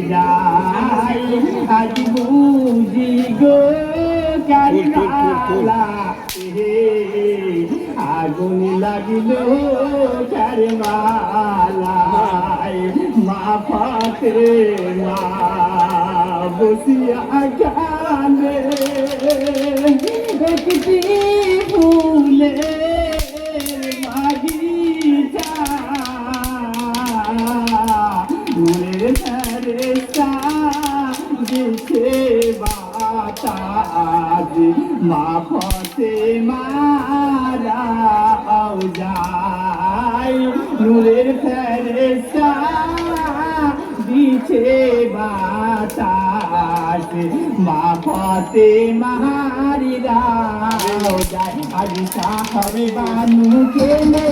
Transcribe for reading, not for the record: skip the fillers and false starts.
যাই আজ বুঝি গো কারবালা আগুন লাগিল কারবালায় মা ফাতেমা বসিয়া গানে একটি ফুলে বাগিচা ফুলের ফেরেশতা দিছে বাতাস মা ফাতেমারা যায় নূরের ফেরেশতা দিছে বাতাস মা ফাতেমারা যায় আজ সাহাবে বানু কে লে